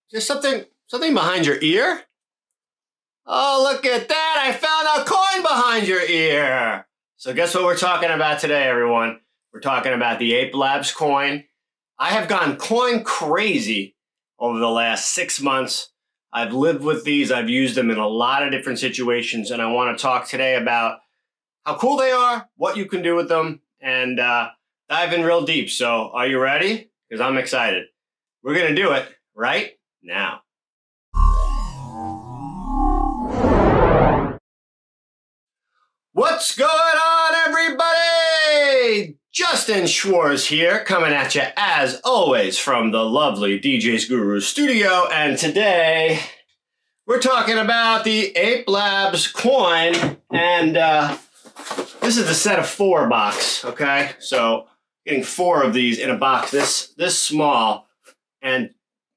There's something behind your ear? Oh, look at that. I found a coin behind your ear. So guess what we're talking about today, everyone? We're talking about the Ape Labs coin. I have gone coin crazy over the last 6 months. I've lived with these. I've used them in a lot of different situations, and I want to talk today about how cool they are, what you can do with them, and dive in real deep. So are you ready? Because I'm excited. We're going to do it right now. What's going on, everybody? Justin Schwartz here, coming at you as always from the lovely DJs Guru studio, and today we're talking about the Ape Labs coin, and this is a set of 4 box, okay? So getting 4 of these in a box this small, and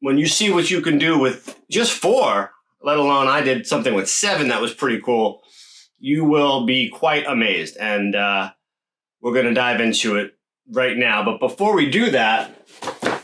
when you see what you can do with just 4, let alone I did something with 7 that was pretty cool, you will be quite amazed, and we're going to dive into it right now. But before we do that,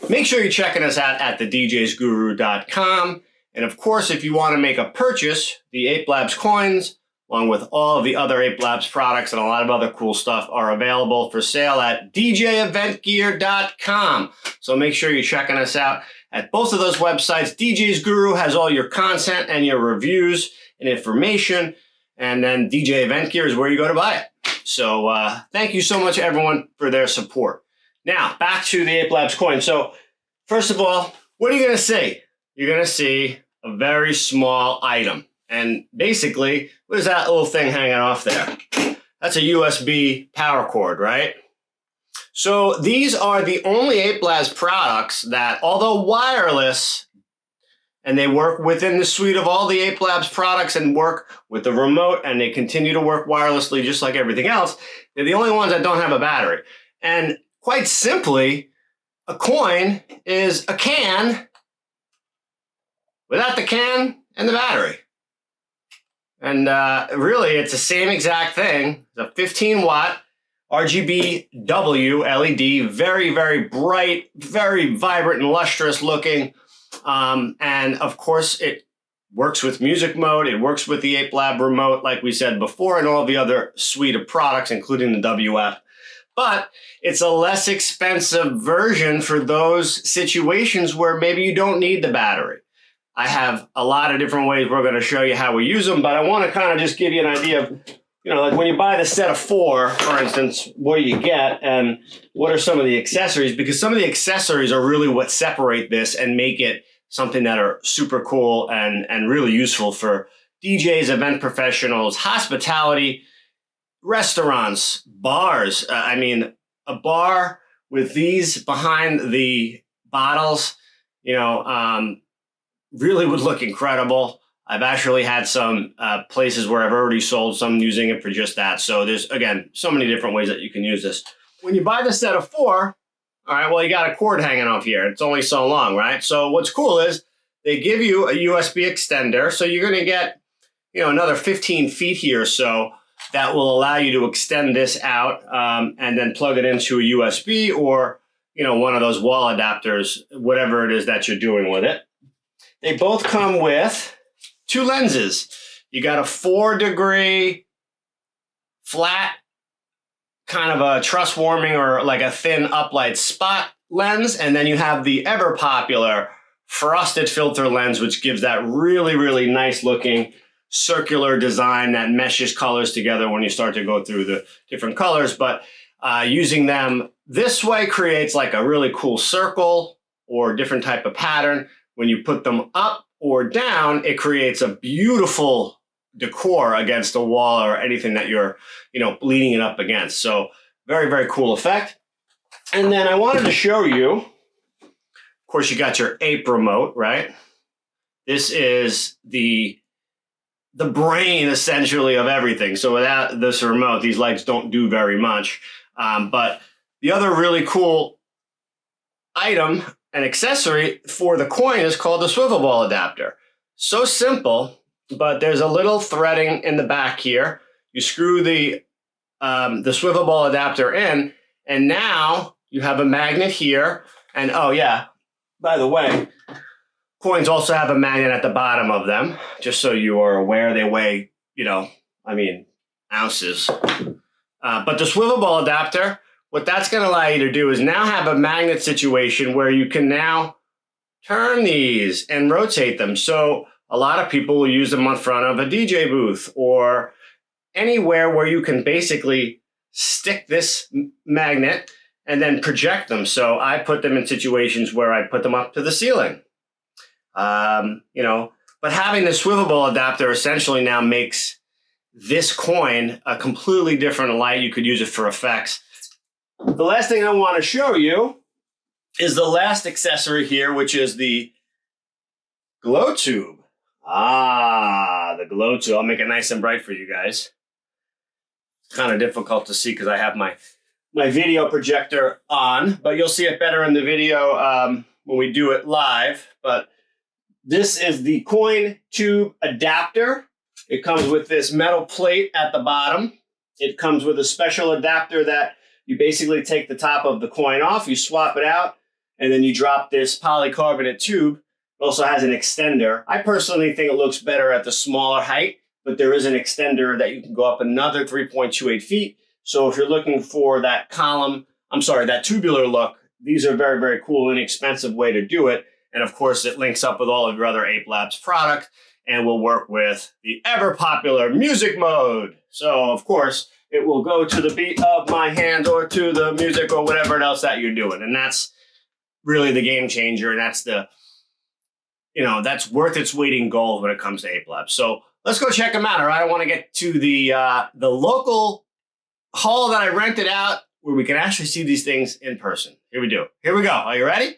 make sure you're checking us out at thedjsguru.com. And of course, if you want to make a purchase, the Ape Labs coins, along with all of the other Ape Labs products and a lot of other cool stuff, are available for sale at djeventgear.com. So make sure you're checking us out at both of those websites. DJs Guru has all your content and your reviews and information. And then DJ Event Gear is where you go to buy it. So thank you so much, everyone, for their support. Now, back to the Ape Labs coin. So first of all, what are you going to see? You're going to see a very small item. And basically, what is that little thing hanging off there? That's a USB power cord, right? So these are the only Ape Labs products that, although wireless, and they work within the suite of all the Ape Labs products and work with the remote, and they continue to work wirelessly just like everything else, they're the only ones that don't have a battery. And quite simply, a coin is a can without the can and the battery. And really, it's the same exact thing. It's a 15-watt RGB-W LED, very, very bright, very vibrant and lustrous looking. And of course, it works with music mode. It works with the Ape Lab remote, like we said before, and all the other suite of products, including the WF. But it's a less expensive version for those situations where maybe you don't need the battery. I have a lot of different ways we're going to show you how we use them, but I want to kind of just give you an idea of, you know, like when you buy the set of 4, for instance, what do you get and what are some of the accessories? Because some of the accessories are really what separate this and make it something that are super cool and really useful for DJs, event professionals, hospitality, restaurants, bars. I mean, a bar with these behind the bottles, you know, really would look incredible. I've actually had some places where I've already sold some using it for just that. So there's, again, so many different ways that you can use this. When you buy the set of 4, all right, well, you got a cord hanging off here. It's only so long, right? So what's cool is they give you a USB extender. So you're going to get, you know, another 15 feet here or so that will allow you to extend this out and then plug it into a USB or, you know, one of those wall adapters, whatever it is that you're doing with it. They both come with 2 lenses. You got a 4-degree flat kind of a truss warming or like a thin uplight spot lens, and then you have the ever popular frosted filter lens, which gives that really, really nice looking circular design that meshes colors together when you start to go through the different colors. But using them this way creates like a really cool circle or different type of pattern. When you put them up or down, it creates a beautiful decor against a wall or anything that you're, you know, leaning it up against. So very, very cool effect. And then I wanted to show you, of course, you got your Ape remote, right? This is the brain, essentially, of everything. So without this remote, these legs don't do very much. But the other really cool item, an accessory for the coin, is called the swivel ball adapter. So simple, but there's a little threading in the back here. You screw the swivel ball adapter in, and now you have a magnet here. And oh yeah, by the way, Coins also have a magnet at the bottom of them, just so you are aware. They weigh, ounces. But the swivel ball adapter, what that's going to allow you to do is now have a magnet situation where you can now turn these and rotate them. So a lot of people will use them on front of a DJ booth or anywhere where you can basically stick this magnet and then project them. So I put them in situations where I put them up to the ceiling. But having the swivel ball adapter essentially now makes this coin a completely different light. You could use it for effects. The last thing I want to show you is the last accessory here, which is the glow tube. The glow tube. I'll make it nice and bright for you guys. It's kind of difficult to see because I have my video projector on, but you'll see it better in the video when we do it live. But this is the coin tube adapter. It comes with this metal plate at the bottom. It comes with a special adapter that you basically take the top of the coin off, you swap it out, and then you drop this polycarbonate tube. It also has an extender. I personally think it looks better at the smaller height, but there is an extender that you can go up another 3.28 feet. So if you're looking for that that tubular look, these are very, very cool, inexpensive way to do it. And of course, it links up with all of your other Ape Labs product and will work with the ever popular music mode. So of course, it will go to the beat of my hand or to the music or whatever else that you're doing. And that's really the game changer. And that's that's worth its weight in gold when it comes to Ape Labs. So let's go check them out. All right, I want to get to the local hall that I rented out where we can actually see these things in person. Here we go. Are you ready?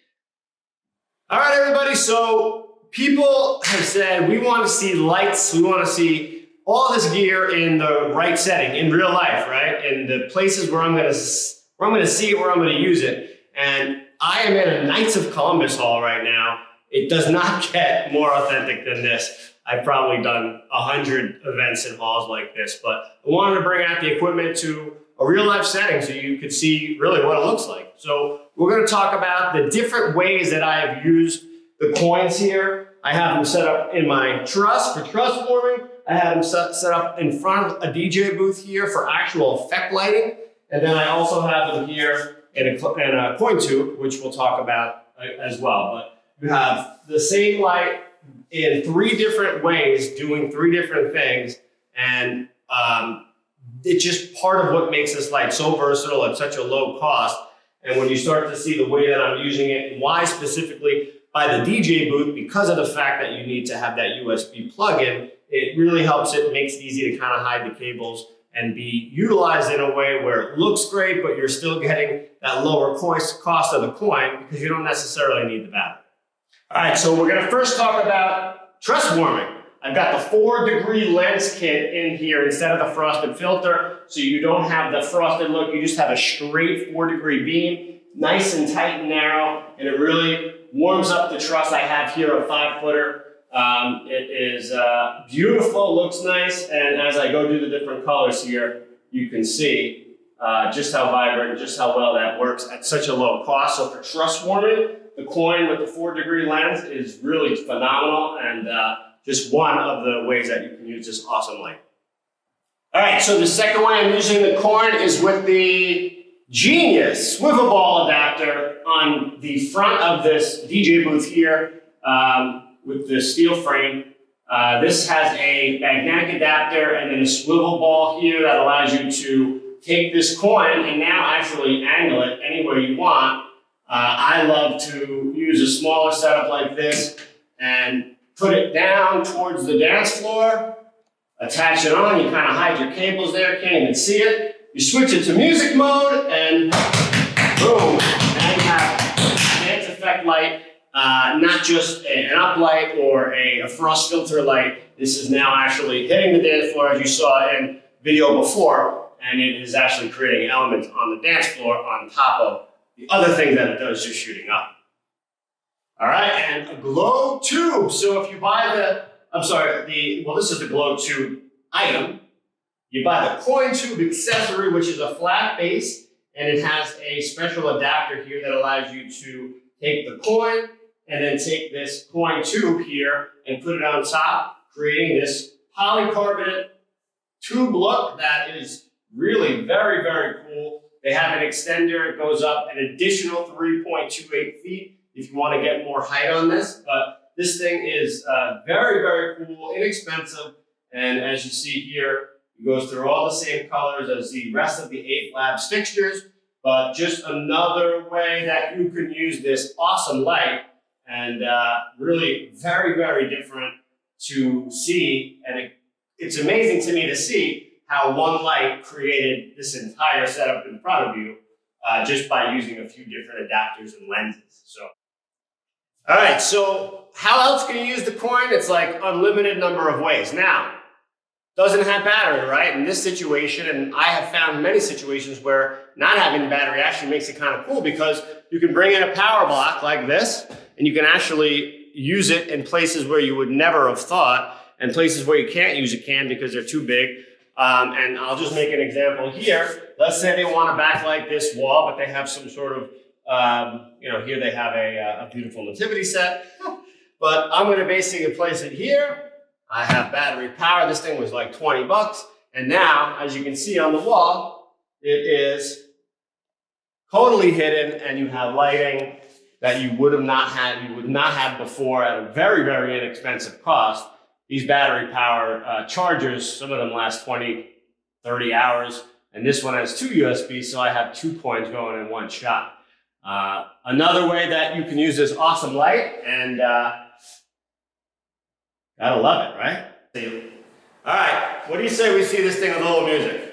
All right, everybody. So people have said, we want to see lights. We want to see all this gear in the right setting, in real life, right? In the places where I'm going to see it, where I'm going to use it. And I am in a Knights of Columbus hall right now. It does not get more authentic than this. I've probably done 100 events in halls like this, but I wanted to bring out the equipment to a real life setting so you could see really what it looks like. So we're going to talk about the different ways that I have used the coins here. I have them set up in my truss for truss forming. I have them set up in front of a DJ booth here for actual effect lighting. And then I also have them here in a coin tube, which we'll talk about as well. But you have the same light in 3 different ways, doing 3 different things. And it's just part of what makes this light so versatile at such a low cost. And when you start to see the way that I'm using it and why specifically by the DJ booth, because of the fact that you need to have that USB plug-in, it really helps it, makes it easy to kind of hide the cables and be utilized in a way where it looks great, but you're still getting that lower cost of the coin because you don't necessarily need the battery. All right, so we're gonna first talk about truss warming. I've got the 4-degree lens kit in here instead of the frosted filter, so you don't have the frosted look, you just have a straight 4-degree beam, nice and tight and narrow, and it really warms up the truss. I have here a 5-footer. It is beautiful, looks nice, and as I go through the different colors here, you can see just how vibrant, just how well that works at such a low cost. So for truss warming, the coin with the 4-degree lens is really phenomenal and just one of the ways that you can use this awesome light. All right, so the second way I'm using the coin is with the Genius swivel ball adapter on the front of this DJ booth here with the steel frame. This has a magnetic adapter and then a swivel ball here that allows you to take this coin and now actually angle it anywhere you want. I love to use a smaller setup like this and put it down towards the dance floor, attach it on, you kind of hide your cables there, can't even see it. You switch it to music mode and boom, now you have a dance effect light, not just an uplight or a frost filter light. This is now actually hitting the dance floor as you saw in video before, and it is actually creating elements on the dance floor on top of the other thing that it does just shooting up. All right, and a glow tube. So if you buy this is the glow tube item. You buy the coin tube accessory, which is a flat base, and it has a special adapter here that allows you to take the coin and then take this coin tube here and put it on top, creating this polycarbonate tube look that is really very, very cool. They have an extender. It goes up an additional 3.28 feet if you want to get more height on this. But this thing is very, very cool, inexpensive. And as you see here, it goes through all the same colors as the rest of the Ape Labs fixtures. But just another way that you can use this awesome light, and really very, very different to see. And it's amazing to me to see how one light created this entire setup in front of you just by using a few different adapters and lenses. So, all right, so how else can you use the coin? It's like unlimited number of ways. Now, doesn't have battery, right? In this situation, and I have found many situations where not having the battery actually makes it kind of cool, because you can bring in a power block like this, and you can actually use it in places where you would never have thought, and places where you can't use a can because they're too big. And I'll just make an example here. Let's say they want to backlight this wall, but they have some sort of, here they have a beautiful nativity set. But I'm going to basically place it here. I have battery power. This thing was like 20 bucks. And now, as you can see on the wall, it is totally hidden, and you have lighting that you would not have before at a very, very inexpensive cost. These battery power chargers, some of them last 20, 30 hours. And this one has 2 USBs, so I have 2 coins going in one shot. Another way that you can use this awesome light, and gotta love it, right? All right, what do you say we see this thing with a little music?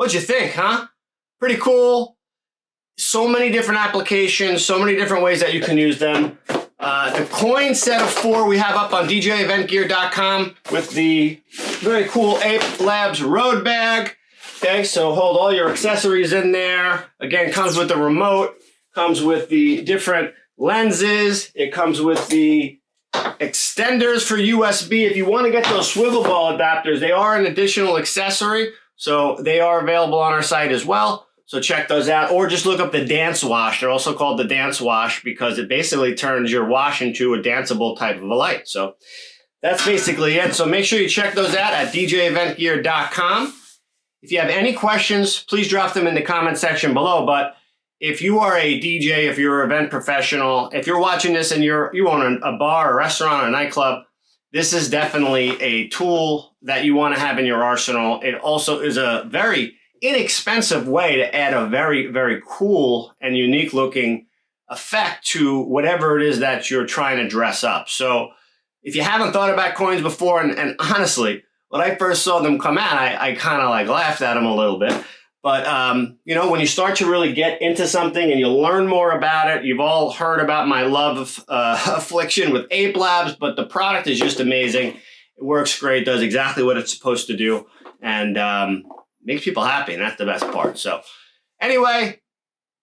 what'd you think, huh? Pretty cool. So many different applications, so many different ways that you can use them. The coin set of 4 we have up on djeventgear.com with the very cool Ape Labs road bag. Okay, so hold all your accessories in there. Again, comes with the remote, comes with the different lenses. It comes with the extenders for USB. If you want to get those swivel ball adapters, they are an additional accessory. So they are available on our site as well. So check those out, or just look up the dance wash. They're also called the dance wash because it basically turns your wash into a danceable type of a light. So that's basically it. So make sure you check those out at djeventgear.com. If you have any questions, please drop them in the comment section below. But if you are a DJ, if you're an event professional, if you're watching this and you own a bar, a restaurant, a nightclub, this is definitely a tool that you want to have in your arsenal. It also is a very inexpensive way to add a very, very cool and unique looking effect to whatever it is that you're trying to dress up. So if you haven't thought about coins before, and honestly, when I first saw them come out, I kind of like laughed at them a little bit. But, you know, when you start to really get into something and you learn more about it, you've all heard about my love of affliction with Ape Labs, but the product is just amazing. It works great, does exactly what it's supposed to do, and makes people happy, and that's the best part. So anyway,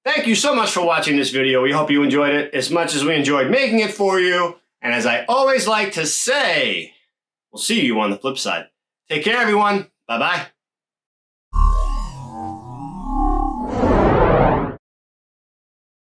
thank you so much for watching this video. We hope you enjoyed it as much as we enjoyed making it for you. And as I always like to say, we'll see you on the flip side. Take care, everyone. Bye-bye.